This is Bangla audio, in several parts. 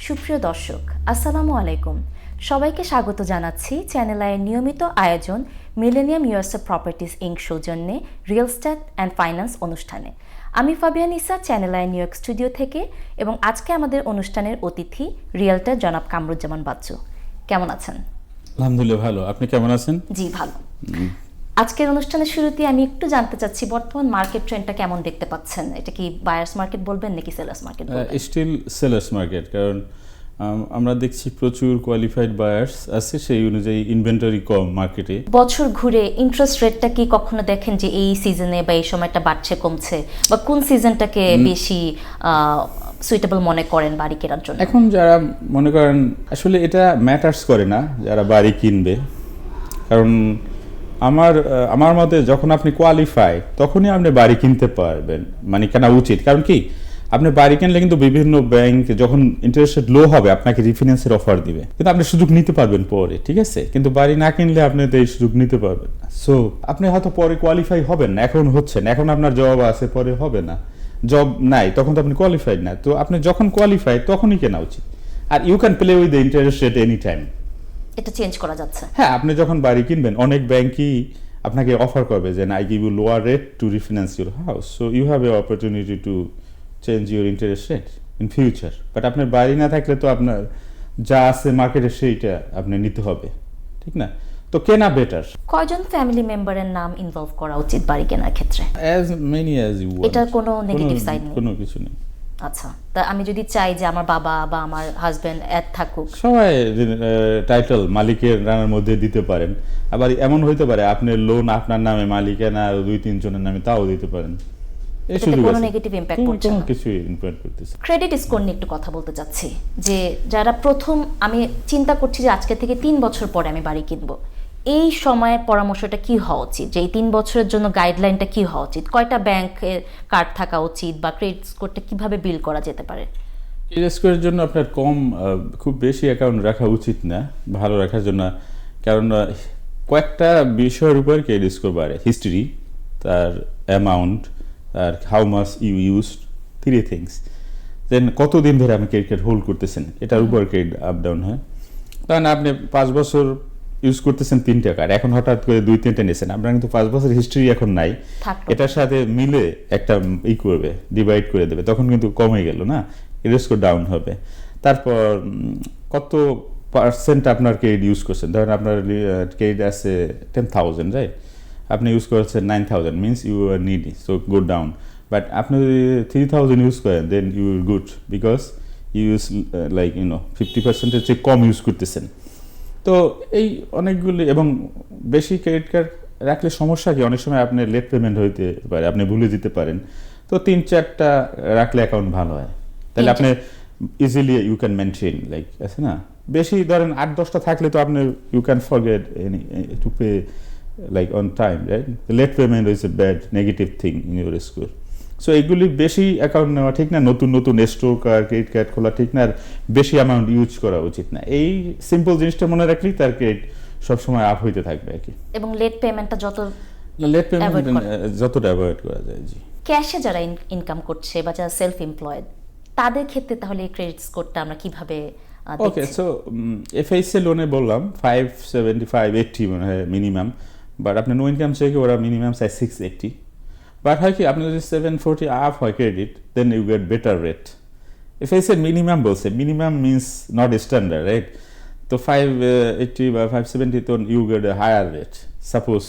সুপ্রিয় দর্শক, আসসালামু আলাইকুম। সবাইকে স্বাগত জানাচ্ছি চ্যানেল আইয়ের নিয়মিত আয়োজন মিলেনিয়াম ইউএসএ প্রপার্টিজ ইঙ্ক সৌজন্যে রিয়েল এস্টেট অ্যান্ড ফাইন্যান্স অনুষ্ঠানে। আমি Fabian Isa, channel I New York studio থেকে, এবং আজকে আমাদের অনুষ্ঠানের অতিথি রিয়েলটার জনাব কামরুজ্জামান বাচ্চু। কেমন আছেন? আলহামদুলিল্লাহ ভালো। আপনি কেমন আছেন? জি ভালো। আজকের অনুষ্ঠানের শুরুতে আমি একটু জানতে চাচ্ছি, বর্তমান মার্কেট ট্রেন্ডটা কেমন দেখতে পাচ্ছেন? এটা কি বায়ার্স মার্কেট বলবেন নাকি সেলার্স মার্কেট বলবেন? স্টিল সেলার্স মার্কেট, কারণ আমরা দেখছি প্রচুর কোয়ালিফাইড বায়ার্স আছে, সেই অনুযায়ী ইনভেন্টরি কম মার্কেটে। বছর ঘুরে ইন্টারেস্ট রেটটা কি কখনো দেখেন যে এই সিজনে বা এই সময়টা বাড়ছে কমছে, বা কোন সিজনটাকে বেশি সুইটেবল মনে করেন বাড়ি কেনার জন্য? এখন যারা মনে করেন, আসলে এটা ম্যাটার্স করে না যারা বাড়ি কিনবে, কারণ আমার মতে যখন আপনি কোয়ালিফাই তখনই আপনি বাড়ি কিনতে পারবেন, মানে কেনা উচিত। কারণ কি, আপনি বাড়ি কিনলে কিন্তু বিভিন্ন ব্যাংক যখন ইন্টারেস্ট রেট লো হবে আপনাকে রিফিন্যান্সের অফার দিবে, কিন্তু আপনি সুযোগ নিতে পারবেন পরে, ঠিক আছে? কিন্তু বাড়ি না কিনলে আপনি তো এই সুযোগ নিতে পারবেন না। সো আপনি হয়তো পরে কোয়ালিফাই হবেন না, এখন হচ্ছেন, এখন আপনার জব আছে, পরে হবে না। জব নাই তখন তো আপনি কোয়ালিফাইড না, তো আপনি যখন কোয়ালিফাই তখনই কেনা উচিত। আর you can play with the interest rate any time. এটা চেঞ্জ করা যাচ্ছে। হ্যাঁ, আপনি যখন বাড়ি কিনবেন অনেক ব্যাংকই আপনাকে অফার করবে যে I give you lower rate to refinance your house, so you have a opportunity to change your interest rate in future. But আপনার বাড়ি না থাকলে তো আপনার যা আছে মার্কেটে সেইটা আপনি নিতে হবে, ঠিক না? তো কেনা বেটার। কয়জন ফ্যামিলি মেম্বারের নাম ইনভলভ করা উচিত বাড়ি কেনার ক্ষেত্রে? As many as you want. এটার কোনো নেগেটিভ সাইড নেই? কোনো কিছু নেই। আচ্ছা, তা আমি যদি চাই যে আমার বাবা বা আমার হাজবেন্ড অ্যাড থাকুক, সবাই টাইটেল মালিকের নামের মধ্যে দিতে পারেন। আবার এমন হইতে পারে আপনার লোন আপনার নামে, মালিকানা আর 2-3 জনের নামে, তাও দিতে পারেন। এই এতে সুযোগ কোনো আছে। নেগেটিভ ইমপ্যাক্ট পড়ছে কোনো না? কিছু ইমপ্যাক্ট করতেছে। ক্রেডিট স্কোর নিয়ে একটু কথা বলতে চাচ্ছি, যে যারা প্রথম, আমি চিন্তা করছি যে আজকে থেকে 3 বছর পরে আমি বাড়ি কিনবো, এই সময়ে পরামর্শটা কি হওয়া উচিত? যে এই 3 বছরের জন্য গাইডলাইনটা কি হওয়া উচিত? কয়টা ব্যাংকের কার্ড থাকা উচিত, বা ক্রেডিট স্কোরটা কিভাবে বিল্ড করা যেতে পারে? ক্রেডিট স্কোরের জন্য আপনার খুব বেশি অ্যাকাউন্ট রাখা উচিত না, ভালো রাখার জন্য। কারণ কয়েকটা বিষয়ের উপর ক্রেডিট স্কোর বাড়ে: হিস্ট্রি, তার অ্যামাউন্ট, আর how much you used, 3 things. Then কতদিন ধরে আপনি ক্রেডিট কার্ড হোল্ড করতেছেন, এটার উপর ক্রেডিট আপ ডাউন হয়। কারণ আপনি 5 বছর ইউজ করতেছেন 3টা কার্ড, এখন হঠাৎ করে 2-3টা নিয়েছেন, আপনার কিন্তু 5 বছর হিস্ট্রি এখন নাই, এটার সাথে মিলে একটা করবে, ডিভাইড করে দেবে, তখন কিন্তু কমে গেল না, ক্রেডিট স্কোর ডাউন হবে। তারপর কত পার্সেন্ট আপনার ক্রেডিট ইউজ করছেন, ধরেন আপনার ক্রেডিট আছে 10,000, রাইট? আপনি ইউজ করেছেন 9,000, means you are needy, so go down. But আপনি যদি 3,000 ইউজ করেন, then you are good, because you use 50%-এর চেয়ে কম ইউজ করতেছেন। তো এই অনেকগুলি, এবং বেশি ক্রেডিট কার্ড রাখলে সমস্যা কি, অনেক সময় আপনার লেট পেমেন্ট হইতে পারে, আপনি ভুলে দিতে পারেন। তো 3-4টা রাখলে অ্যাকাউন্ট ভালো হয়, তাহলে আপনি ইজিলি ইউ ক্যান মেনটেন, আছে না? বেশি ধরেন 8-10টা থাকলে তো আপনি you can forget to pay on time, right? Late payment is a bad negative thing in your score. So এইগুলি বেশি অ্যাকাউন্ট নেওয়া ঠিক না, নতুন নতুন স্টোর কার্ড, ক্রেডিট কার্ড খোলা ঠিক না, আর বেশি অ্যামাউন্ট ইউজ করা উচিত না। এই সিম্পল জিনিসটা মনে রাখলেই তার ক্রেডিট সবসময় আপ হইতে থাকবে আর কি। এবং লেট পেমেন্টটা লেট পেমেন্ট যতটা অ্যাভয়েড করা যায়। জি। ক্যাশে যারা ইনকাম করছে বা যারা সেলফ এমপ্লয়েড, তাদের ক্ষেত্রে তাহলে এই ক্রেডিট স্কোরটা আমরা কিভাবে ওকে, সো এফআইসি লোনে বললাম 575-80 মনে হয় মিনিমাম, বাট আপনি নো ইনকাম চেকে ওরা মিনিমাম চাই 680। বাট হয় কি, আপনি যদি 740 আপ হয় credit, then you get better rate. FICO minimum বলছে, minimum means not standard, right? তো 580 বা 570 তো you get a higher rate. Suppose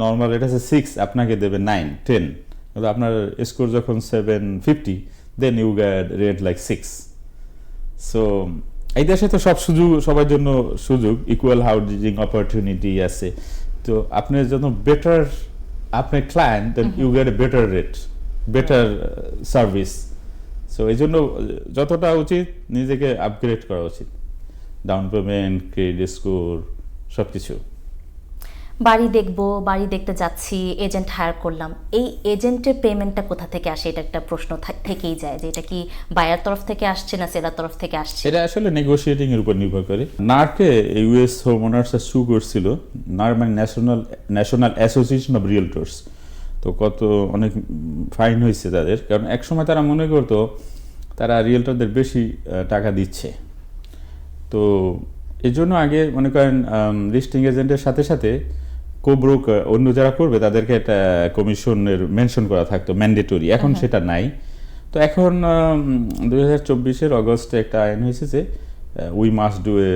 normal rate আছে 6, আপনাকে দেবে 9-10, কিন্তু আপনার স্কোর যখন 750, then you get rate 6। So এই দেশে তো সবার জন্য সুযোগ, ইকুয়াল হাউজিং অপরচুনিটি আছে। তো আপনার জন্য বেটার আপনার client, then you get a better rate, better service. So এই জন্য যতটা উচিত নিজেকে আপগ্রেড করা উচিত, ডাউন পেমেন্ট, ক্রেডিট স্কোর, সব কিছু। বাড়ি দেখবো, বাড়ি দেখতে যাচ্ছি, এজেন্ট হায়ার করলাম, এই এজেন্টের পেমেন্টটা কোথা থেকে আসে? এটা একটা প্রশ্ন থেকেই যায়, যে এটা কি বায়ার তরফ থেকে আসছে না সেলার তরফ থেকে আসছে? এটা আসলে নেগোশিয়েটিং এর উপর নির্ভর করে। নারকে ইউএস হোমওনার্স সু করছিল, নার মানে ন্যাশনাল অ্যাসোসিয়েশন অফ রিয়েলটর্স। তো অনেক ফাইন হয়েছে তাদের, কারণ একসময় তারা মনে করতো তারা রিয়েলটরদের বেশি টাকা দিচ্ছে। তো এই জন্য আগে মনে করেন লিস্টিং এজেন্টের সাথে সাথে কোব্রোকার অন্য যারা করবে তাদেরকে একটা কমিশনের মেনশন করা থাকতো ম্যান্ডেটরি, এখন সেটা নাই। তো এখন 2024 অগস্টে একটা আইন হয়েছে যে we must do a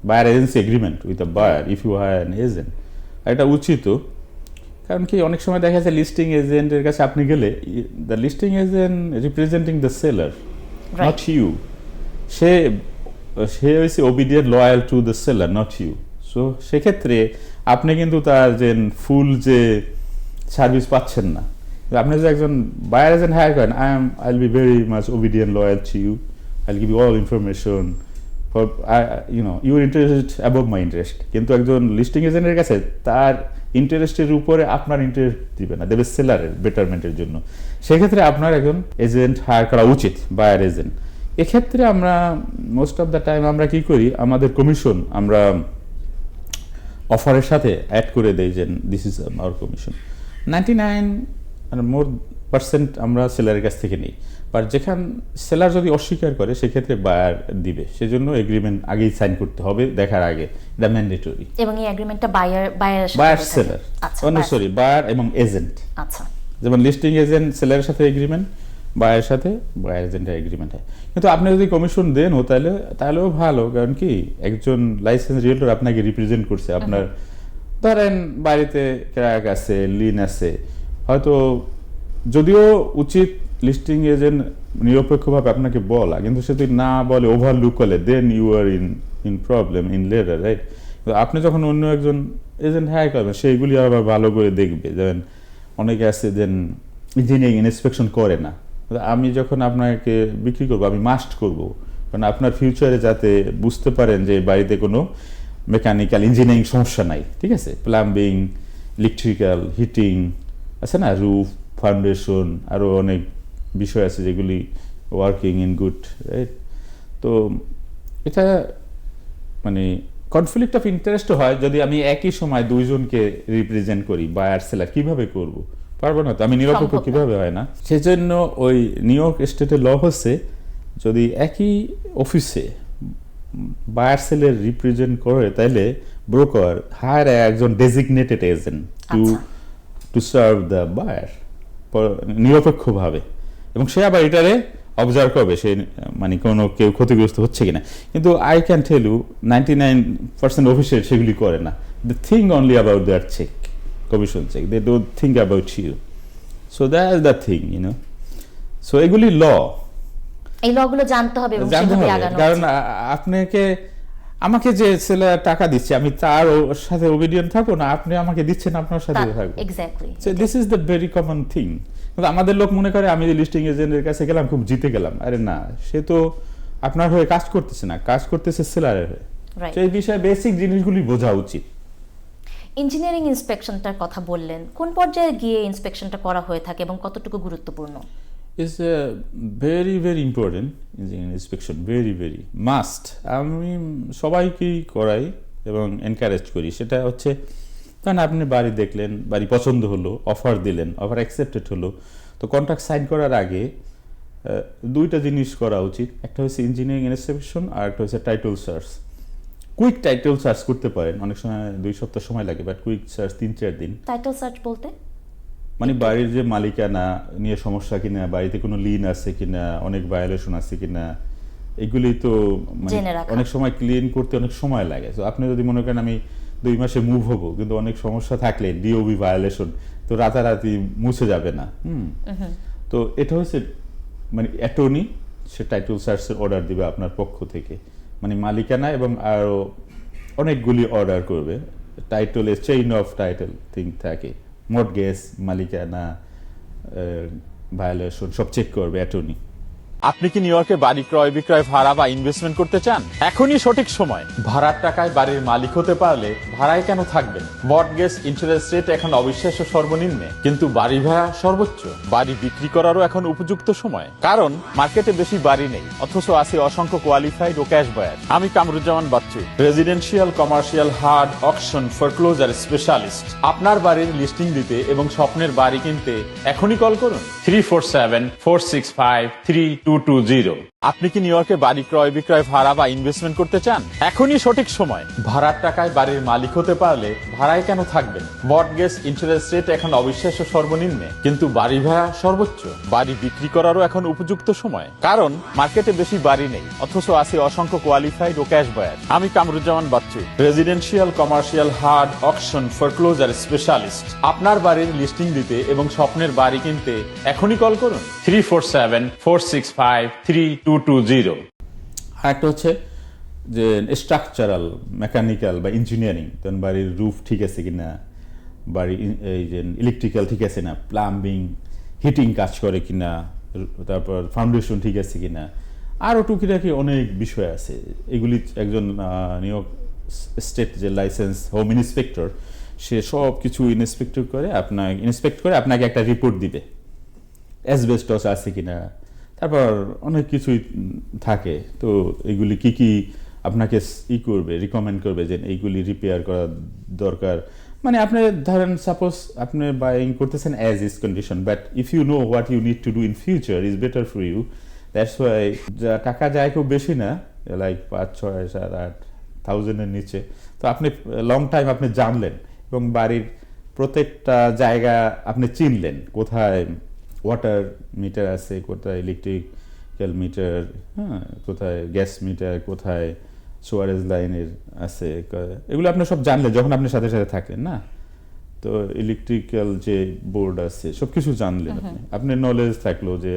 buyer agency agreement with a buyer if you hire an agent. এটা উচিত, কারণ কি অনেক সময় দেখা যায় লিস্টিং এজেন্টের কাছে আপনি গেলে the listing agent representing the seller, not you. সে হয়েছে obedient loyal to the seller, not you. So সেক্ষেত্রে আপনি কিন্তু তার যে ফুল যে সার্ভিস পাচ্ছেন না। আপনি যদি একজন বায়ার এজেন্ট হায়ার করেন, I will be very much obedient loyal to you, I will give you all information for your interest above my interest. কিন্তু একজন লিস্টিং এজেন্টের কাছে তার ইন্টারেস্টের উপরে আপনার ইন্টারেস্ট দিবে না, দেবে সেলারের বেটারমেন্টের জন্য। সেক্ষেত্রে আপনার একজন এজেন্ট হায়ার করা উচিত, বায়ার এজেন্ট। এক্ষেত্রে আমরা মোস্ট অফ দ্য টাইম আমরা কি করি, আমাদের কমিশন আমরা অফারের সাথে অ্যাড করে দেই যে দিস ইজ আওয়ার কমিশন। 99% আমরা সেলারের কাছ থেকে নিই, বাট যেখান সেলার যদি অস্বীকার করে সেক্ষেত্রে বায়ার দিবে। সেজন্য এগ্রিমেন্ট আগেই সাইন করতে হবে দেখার আগে, এটা ম্যান্ডেটরি। এবং এই এগ্রিমেন্টটা বায়ার সেলার, সরি বায়ার এবং এজেন্ট। আচ্ছা, যেমন লিস্টিং এজেন্ট সেলারের সাথে এগ্রিমেন্ট, বায়ার সাথে বায়ার এজেন্টের এগ্রিমেন্ট হয়। কিন্তু আপনি যদি কমিশন দেন তাহলেও ভালো, কারণ কি একজন লাইসেন্স রিয়েলটর আপনাকে রিপ্রেজেন্ট করছে। আপনার ধরেন বাড়িতে ক্র্যাক আছে, লিন আছে, হয়তো যদিও উচিত লিস্টিং এজেন্ট নিরপেক্ষভাবে আপনাকে বলা, কিন্তু সে যদি না বলে, ওভারলুক করলে, then you are in problem in later, right? আপনি যখন অন্য একজন এজেন্ট হায়ার করবেন সেইগুলি আবার ভালো করে দেখবে। যেমন অনেকে আছে দেন ইঞ্জিনিয়ারিং ইন্সপেকশন করে না। আমি যখন আপনাকে বিক্রি করবো আমি মাস্ট করব, কারণ আপনার ফিউচারে যাতে বুঝতে পারেন যে বাড়িতে কোনো মেকানিক্যাল ইঞ্জিনিয়ারিং সমস্যা নাই, ঠিক আছে? প্লাম্বিং, ইলেকট্রিক্যাল, হিটিং আছে না, রুফ, ফাউন্ডেশন, আরও অনেক বিষয় আছে যেগুলি ওয়ার্কিং ইন গুড, রাইট? তো এটা মানে কনফ্লিক্ট অফ ইন্টারেস্ট হয় যদি আমি একই সময় দুইজনকে রিপ্রেজেন্ট করি, বায়ার সেলার। কিভাবে করব? পারবো না তো, আমি নিরপেক্ষ কিভাবে হয় না। সেজন্য ওই নিউ ইয়র্ক স্টেটের ল হচ্ছে যদি একই অফিসে বায়ার সেলের রিপ্রেজেন্ট করে তাহলে ব্রোকার হায়ার একজন designated agent to serve the buyer নিরপেক্ষভাবে, এবং সে আবার এটারে অবজার্ভ করবে সে মানে কোনো কেউ ক্ষতিগ্রস্ত হচ্ছে কিনা। কিন্তু আই ক্যান টেল ইউ 99% অফিসে সেগুলি করে না। They think only about their cheque, commission cheque, they don't think about you. So that is the thing, so এগুলি ল, এই লগুলো জানতে হবে এবং সেভাবে আগানো। কারণ আপনাকে আমাকে যে ছেলে টাকা দিচ্ছে আমি তার সাথে ওবিডিয়েন্ট থাকবো না, আপনি আমাকে দিচ্ছেন আপনার সাথে থাকবো। Exactly, so this is the very common thing. আমাদের লোক মনে করে আমি যে লিস্টিং এজেন্টের কাছে গেলাম খুব জিতে গেলাম। আরে না, সে তো আপনার হয়ে কাজ করতেছে না, কাজ করতেছে সেলারের হয়ে। এই বিষয়ে বেসিক জিনিসগুলি বোঝা উচিত। ইঞ্জিনিয়ারিং ইন্সপেকশনটার কথা বললেন, কোন পর্যায়ে গিয়ে ইন্সপেকশনটা করা হয়ে থাকে এবং কতটুকু গুরুত্বপূর্ণ? Is very very important. Engineering inspection very must. আমি সবাইকেই করাই এবং এনকারেজ করি। সেটা হচ্ছে কারণ আপনি বাড়ি দেখলেন, বাড়ি পছন্দ হলো, অফার দিলেন, অফার অ্যাকসেপ্টেড হলো, তো কন্ট্রাক্ট সাইন করার আগে দুইটা জিনিস করা উচিত। একটা হচ্ছে ইঞ্জিনিয়ারিং ইন্সপেকশন, আর একটা হচ্ছে title search. Quick title search করতে পারেন, অনেক সময় 2 সপ্তাহ সময় লাগে, বাট কুইক সার্চ 3-4 দিন। টাইটেল সার্চ বলতে মানে বাড়ির যে মালিকানা নিয়ে সমস্যা কিনা, বাড়িতে কোনো লিন আছে কিনা, অনেক ভায়োলেশন আছে কিনা, এগুলি তো মানে অনেক সময় ক্লিন করতে অনেক সময় লাগে। তো আপনি যদি মনে করেন আমি 2 মাসে মুভ হবো, কিন্তু অনেক সমস্যা থাকলে ডিওবি ভায়োলেশন তো রাতারাতি মুছে যাবে না। তো এটা হচ্ছে মানে অ্যাটর্নি, সে টাইটেল সার্চের অর্ডার দিবে আপনার পক্ষ থেকে, মানে মালিকানা এবং আরও অনেকগুলি অর্ডার করবে। টাইটেলে চেইন অফ টাইটেল থিং থাকে, মর্টগেজ, মালিকানা, ভায়োলেশন সব চেক করবে অ্যাটর্নি। আপনি কি নিউ ইয়র্কে বাড়ি ক্রয় বিক্রয়, ভাড়া বা ইনভেস্টমেন্ট করতে চান? এখনই সঠিক সময়। ভাড়ার টাকায় বাড়ির মালিক হতে পারলে ভাড়ায় কেন থাকবেন? মর্টগেজ ইন্টারেস্ট রেট এখন অবিশ্বাস্য সর্বনিম্নে, কিন্তু বাড়ি ভাড়া সর্বোচ্চ। বাড়ি বিক্রি করারও এখন উপযুক্ত সময়, কারণ মার্কেটে বেশি বাড়ি নেই, অথচ আছে অসংখ্য কোয়ালিফাইড ও ক্যাশ বায়ার। আমি Kamruzzaman Bachchu, residential, commercial, hard, auction, foreclosure specialist. আপনার বাড়ির লিস্টিং দিতে এবং স্বপ্নের বাড়ি কিনতে এখনই কল করুন 347-465-32 3220। আপনি কি নিউ ইয়র্কে বাড়ি ক্রয় বিক্রয় ভাড়া বা ইনভেস্টমেন্ট করতে চান? এখনই সঠিক সময়। ভাড়ার টাকায় বাড়ির মালিক হতে পারলে ভাড়ায় কেন থাকবেন? মর্টগেজ ইন্টারেস্ট রেট এখন অবিশ্বাস্য সর্বনিম্নে, কিন্তু বাড়ি ভাড়া সর্বোচ্চ। বাড়ি বিক্রি করারও এখন উপযুক্ত সময়, কারণ মার্কেটে বেশি বাড়ি নেই, অথচ আছে অসংখ্য কোয়ালিফাইড ও ক্যাশ বায়ার। আমি Kamruzzaman Bachchu, residential, commercial, hard, auction, foreclosure specialist. আপনার বাড়ির লিস্টিং দিতে এবং স্বপ্নের বাড়ি কিনতে এখনই কল করুন 347-465-3220। আর একটা হচ্ছে যে স্ট্রাকচারাল, মেকানিক্যাল বা ইঞ্জিনিয়ারিং, তখন বাড়ির রুফ ঠিক আছে কিনা, বাড়ির এই যে ইলেকট্রিক্যাল ঠিক আছে না, প্লাম্বিং, হিটিং কাজ করে কিনা, তারপর ফাউন্ডেশন ঠিক আছে কিনা, আরও টুকিটাকি অনেক বিষয় আছে। এগুলি একজন নিউ ইয়র্ক স্টেট যে লাইসেন্স হোম ইন্সপেক্টর, সে সব কিছু ইন্সপেক্ট করে আপনাকে একটা রিপোর্ট দিবে, অ্যাসবেস্টস আছে কিনা, তারপর অনেক কিছুই থাকে। তো এগুলি কি কি আপনাকে করবে, রিকমেন্ড করবে যে এইগুলি রিপেয়ার করা দরকার। মানে আপনি ধরেন সাপোজ আপনি বাইং করতেছেন as is condition, but if you know what you need to do in future is better for you. That's why টাকা যায় খুব বেশি না, লাইক 5, 6, 7, 8,000-এর নিচে। তো আপনি লং টাইম আপনি জানলেন এবং বাড়ির প্রত্যেকটা জায়গা আপনি চিনলেন, কোথায় ওয়াটার মিটার আছে, কোথায় ইলেকট্রিক্যাল মিটার, হ্যাঁ, কোথায় গ্যাস মিটার, কোথায় সোয়ারেজ লাইনের আছে, এগুলো আপনি সব জানলেন যখন আপনি সাথে সাথে থাকলেন না। তো ইলেকট্রিক্যাল যে বোর্ড আছে সব কিছু জানলেন আপনি, আপনার নলেজ থাকলো যে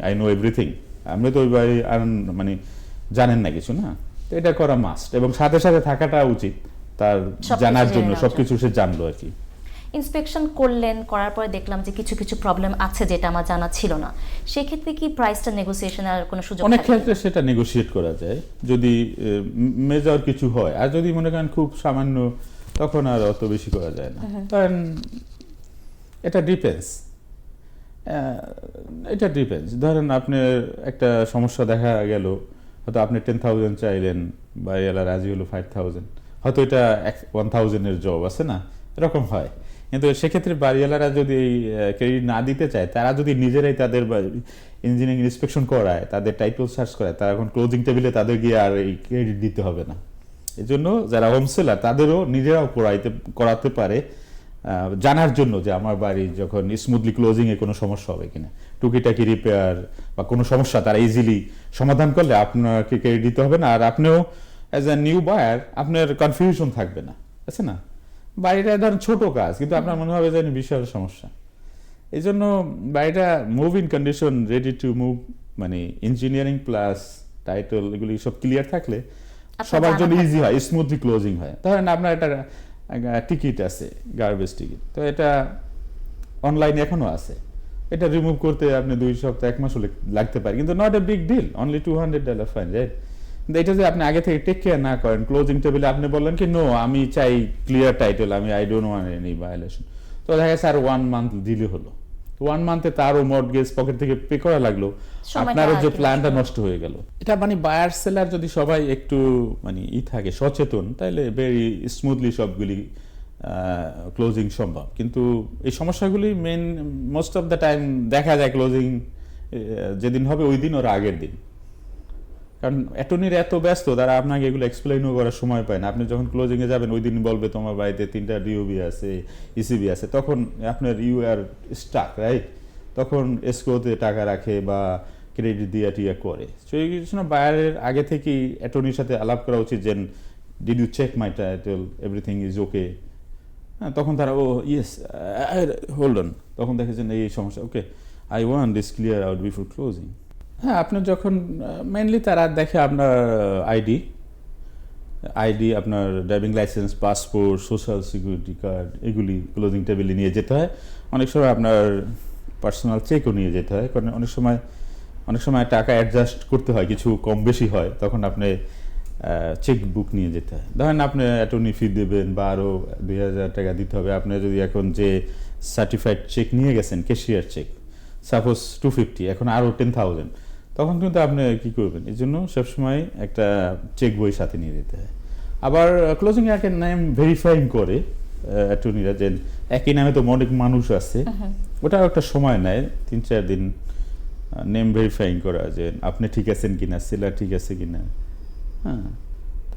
আই নো এভরিথিং। আপনি তো ওই বাড়ি মানে জানেন না কিছু না, তো এটা করা মাস্ট, এবং সাথে সাথে থাকাটা উচিত তার জানার জন্য, সবকিছু সে জানলো আর কি। ইন্সপেকশন করলেন, করার পরে দেখলাম যে কিছু কিছু প্রবলেম আছে যেটা আমার জানা ছিল না, সেক্ষেত্রে কি প্রাইসটা নেগোসিয়েশনের কোনো সুযোগ অনেক থাকে? ক্ষেত্রে সেটা নেগোশিয়েট করা যায় যদি মেজর কিছু হয়, আর যদি মনে করেন খুব সামান্য, তখন আর অত বেশি করা যায় না। কারণ এটা ডিপেন্ডস, ধরেন আপনার একটা সমস্যা দেখা গেল, হয়তো আপনি 10,000 চাইলেন, বাড়িওয়ালা রাজি হলো 5,000, হয়তো এটা 1,000-এর জব আছে না, এরকম হয়। কিন্তু সেক্ষেত্রে বাড়িওয়ালারা যদি ক্রেডিট না দিতে চায়, তারা যদি নিজেরাই তাদের ইঞ্জিনিয়ারিং ইন্সপেকশন করায়, তাদের টাইটেল সার্চ করায়, তারা এখন ক্লোজিং টেবিলে তাদের গিয়ে আর এই ক্রেডিট দিতে হবে না। এই জন্য যারা হোমসেলার তাদেরও নিজেরাও করাতে পারে, জানার জন্য যে আমার বাড়ি যখন স্মুথলি ক্লোজিংয়ে কোনো সমস্যা হবে কিনা, টুকিটাকি রিপেয়ার বা কোনো সমস্যা তারা ইজিলি সমাধান করলে আপনাকে ক্রেডিট দিতে হবে না, আর আপনিও অ্যাজ এ নিউ বায়ার আপনার কনফিউশন থাকবে না, আছে না। বাড়িটা ধরেন ছোট কাজ, কিন্তু আপনার মনে হবে যে বিশাল সমস্যা। এই জন্য বাড়িটা move in condition, ready to move, মানে ইঞ্জিনিয়ারিং প্লাস টাইটেল এগুলি সব ক্লিয়ার থাকলে সবার জন্য ইজি হয়, স্মুথলি ক্লোজিং হয়। ধরেন আপনার একটা টিকিট আছে, গার্বেজ টিকিট, তো এটা অনলাইনে এখনো আছে, এটা রিমুভ করতে আপনি 2 সপ্তাহ 1 মাসও লাগতে পারে, কিন্তু not a big deal, only $200 fine, right. কিন্তু এটা যে আপনি আগে থেকে টেক কেয়ার না করেন, ক্লোজিং টেবিলে আপনি বললেন কি নো আমি চাই clear title, I don't want any violation, তো দেখা গেছে আর 1 মান্থ দিলে হলো, 1 মান্থে তারও মর্টগেজ পকেট থেকে পে করা লাগলো, আপনারও যে প্ল্যানটা নষ্ট হয়ে গেল। এটা মানে বায়ার সেলার যদি সবাই একটু মানে থাকে সচেতন, তাহলে ভেরি স্মুথলি সবগুলি ক্লোজিং সম্ভব। কিন্তু এই সমস্যাগুলি মোস্ট অফ দ্য টাইম দেখা যায় ক্লোজিং যেদিন হবে ওই দিন ওর আগের দিন, কারণ অ্যাটর্নিরা এত ব্যস্ত, তারা আপনাকে এগুলো এক্সপ্লেইনও করার সময় পায় না। আপনি যখন ক্লোজিংয়ে যাবেন ওই দিন বলবে তোমার বাড়িতে 3টা ডিওবি আছে, ইসিবি আছে, তখন আপনার ইউ আর স্টাক, রাইট। তখন এসকোতে টাকা রাখে বা ক্রেডিট দিয়ে টিয়া করে। সো এই জন্য বায়ারের আগে থেকেই অ্যাটর্নির সাথে আলাপ করা উচিত যে did you check my title, everything is okay. হ্যাঁ, তখন তারা ইয়েস হোল্ড অন, তখন দেখে যে এই সমস্যা, okay I want this clear out before closing. হ্যাঁ, আপনার যখন মেনলি তারা দেখে আপনার আইডি, আপনার driving licence, passport, social security card, এগুলি ক্লোজিং টেবিলে নিয়ে যেতে হয়। অনেক সময় আপনার পার্সোনাল চেকও নিয়ে যেতে হয়, কারণ অনেক সময় টাকা অ্যাডজাস্ট করতে হয়, কিছু কম বেশি হয়, তখন আপনি চেক বুক নিয়ে যেতে হয়। ধরেন আপনি অ্যাটর্নি ফি দেবেন বা আরও 2,000 টাকা দিতে হবে। আপনি যদি এখন যে সার্টিফাইড চেক নিয়ে গেছেন, ক্যাশিয়ার চেক, সাপোজ 250, এখন আরও 10,000, তখন কিন্তু আপনি কী করবেন? এই জন্য সবসময় একটা চেক বই সাথে নিয়ে যেতে হয়। আবার ক্লোজিং এর নাম ভেরিফাইং করে অ্যাটর্নিরা, যে একই নামে তো অনেক মানুষ আছে, ওটাও একটা সময় নেয়, 3-4 দিন নেম ভেরিফাইং করা যে আপনি ঠিক আছেন কিনা, সেলার ঠিক আছে কিনা। হ্যাঁ,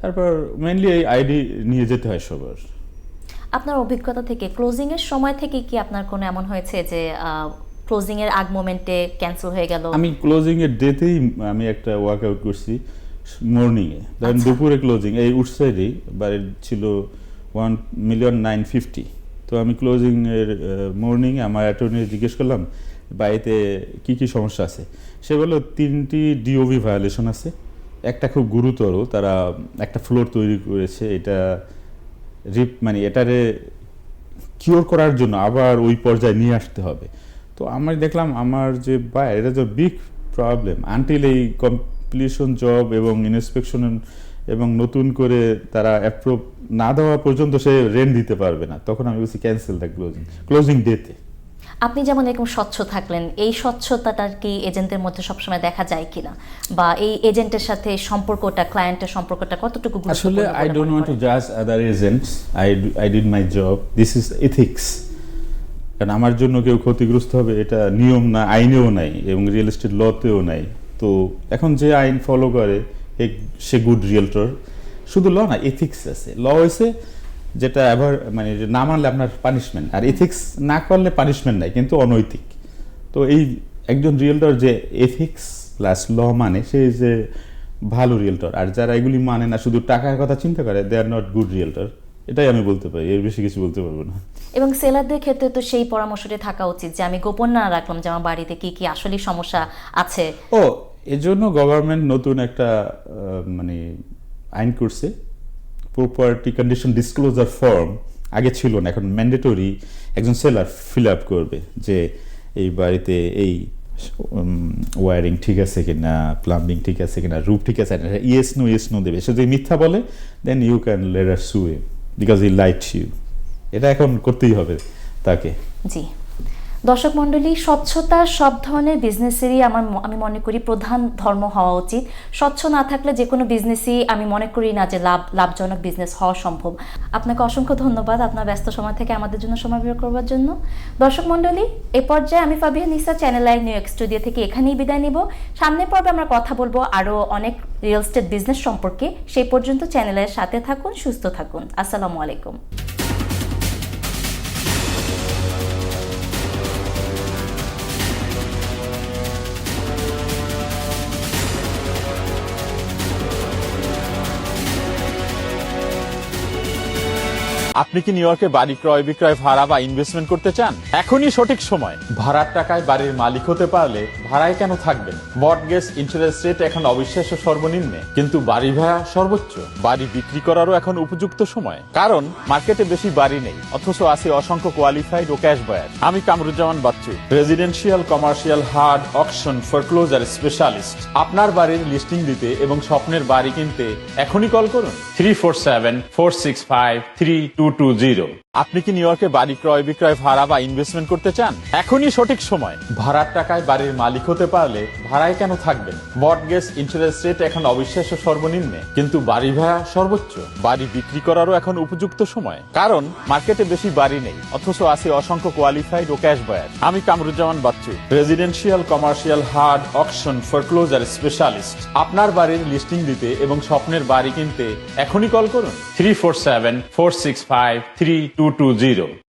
তারপর মেইনলি এই আইডি নিয়ে যেতে হয় সবার। আপনার অভিজ্ঞতা থেকে ক্লোজিং এর সময় থেকে কি আপনার কোনো এমন হয়েছে যে ক্লোজিং এর আগ মোমেন্টে ক্যান্সেল হয়ে গেল? আমি ক্লোজিং এর ডেতেই আমি একটা ওয়ার্কআউট করছি মর্নিংয়ে, ধরেন আচ্ছা। দুপুরে ক্লোজিং এই উঠসাইডেই বাড়ির ছিল 1,950,000। তো আমি ক্লোজিং এর মর্নিংয়ে আমার অ্যাটর্নি জিজ্ঞেস করলাম বাড়িতে কি কি সমস্যা আছে। সে বলল 3টি ডিওভি ভায়োলেশন আছে, একটা খুব গুরুতর, তারা একটা ফ্লোর তৈরি করেছে, এটা মানে এটারে কিওর করার জন্য আবার ওই পর্যায়ে নিয়ে আসতে হবে। তো আমি দেখলাম আমার যে বায়ার, এটা তো বিগ প্রবলেম, আনটিল এই কমপ্লিশন জব এবং ইন্সপেকশন এবং নতুন করে তারা অ্যাপ্রুভ না দেওয়া পর্যন্ত সে রেন্ট দিতে পারবে না। তখন আমি বলছি ক্যান্সেল দ্য ক্লোজিং ডেতে। আপনি যেমন এরকম স্বচ্ছ থাকলেন, এই স্বচ্ছতাটা কি এজেন্টের মধ্যে সবসময় দেখা যায় কিনা, বা এই এজেন্টের সাথে সম্পর্কটা, ক্লায়েন্টের সম্পর্কটা কতটুকু আসলে গুরুত্বপূর্ণ আই বলে ডোন্ট মনে ওয়ান্ট টু করেন? জাজ other agents, I did my job, this is ethics. কারণ আমার জন্য কেউ ক্ষতিগ্রস্ত হবে এটা নিয়ম না, আইনেও নাই এবং রিয়েল এস্টেট লতেও নাই। তো এখন যে আইন ফলো করে সে গুড রিয়েলটর। শুধু ল না, এথিক্স আছে। ল হয়েছে যেটা এবার মানে যে না মানলে আপনার পানিশমেন্ট, আর এথিক্স না করলে পানিশমেন্ট নাই, কিন্তু অনৈতিক। তো এই একজন রিয়েলটর যে এথিক্স প্লাস ল মানে, সে যে ভালো রিয়েলটর। আর যারা এগুলি মানে না, শুধু টাকার কথা চিন্তা করে, দে আর নট গুড রিয়েলটর। এটাই আমি বলতে পারি, এর বেশি কিছু বলতে পারবো না। এবং সেলারদের ক্ষেত্রে তো সেই পরামর্শটি থাকা উচিত যে আমি গোপন না রাখলাম যে আমার বাড়িতে কি কি আসলে সমস্যা আছে। ও, এজন্য গভর্নমেন্ট নতুন একটা মানে আইন করছে, প্রপার্টি কন্ডিশন ডিসক্লোজার ফর্ম। আগে ছিল না, এখন ম্যান্ডেটরি একজন সেলার ফিল আপ করবে যে এই বাড়িতে এই ওয়ারিং ঠিক আছে কিনা, প্লাম্বিং ঠিক আছে কিনা, রুফ ঠিক আছে, ইয়েস নো দেবে। সে যদি মিথ্যা বলে, দেন you can later sue him because he lied you. এটা এখন করতেই হবে তাকে। জি, দর্শক মণ্ডলী, স্বচ্ছতা সব ধরনের বিজনেসেরই আমি মনে করি প্রধান ধর্ম হওয়া উচিত। স্বচ্ছ না থাকলে যে কোনো বিজনেসই আমি মনে করি না যে লাভজনক বিজনেস হওয়া সম্ভব। আপনাকে অসংখ্য ধন্যবাদ আপনার ব্যস্ত সময় থেকে আমাদের জন্য সময় বের করবার জন্য। দর্শক মণ্ডলী, এ পর্যায়ে আমি Fabia Nisa channel I New York studio থেকে এখানেই বিদায় নিব। সামনের পর্বে আমরা কথা বলবো আরও অনেক রিয়েল এস্টেট বিজনেস সম্পর্কে। সেই পর্যন্ত চ্যানেলের সাথে থাকুন, সুস্থ থাকুন। আসসালামু আলাইকুম। আপনি কি নিউ ইয়র্কে বাড়ি ক্রয় বিক্রয়, ভাড়া বা ইনভেস্টমেন্ট করতে চান? এখনই সঠিক সময়। ভাড়ার টাকায় বাড়ির মালিক হতে পারলে ভাড়ায় কেন থাকবেন? মর্টগেজ ইন্টারেস্ট রেট এখন অবিশ্বাস্য সর্বনিম্নে, কিন্তু বাড়ি ভাড়া সর্বোচ্চ। বাড়ি বিক্রি করারও এখন উপযুক্ত সময়, কারণ মার্কেটে বেশি বাড়ি নেই, অথচ আছে অসংখ্য কোয়ালিফাইড ও ক্যাশ বায়ার। আমি Kamruzzaman Bachchu, residential, commercial, hard, auction, foreclosure specialist. আপনার বাড়ির লিস্টিং দিতে এবং স্বপ্নের বাড়ি কিনতে এখনই কল করুন 347-465-3220। আপনি কি নিউ ইয়র্কে বাড়ি ক্রয় বিক্রয়, ভাড়া বা ইনভেস্টমেন্ট করতে চান? এখনই সঠিক সময়। ভাড়ার টাকায় বাড়ির মালিক হতে পারলে ভাড়ায় কেন থাকবেন? মর্টগেজ ইন্টারেস্ট রেট এখন অবিশ্বাস্য সর্বনিম্নে, কিন্তু বাড়ি ভাড়া সর্বোচ্চ। বাড়ি বিক্রি করারও এখন উপযুক্ত সময়, কারণ মার্কেটে বেশি বাড়ি নেই, অথচ আছে অসংখ্য কোয়ালিফাইড ও ক্যাশ বায়ার। আমি Kamruzzaman Bachchu, residential, commercial, hard, auction, foreclosure specialist. আপনার বাড়ির লিস্টিং দিতে এবং স্বপ্নের বাড়ি কিনতে এখনই কল করুন 347-465-3220।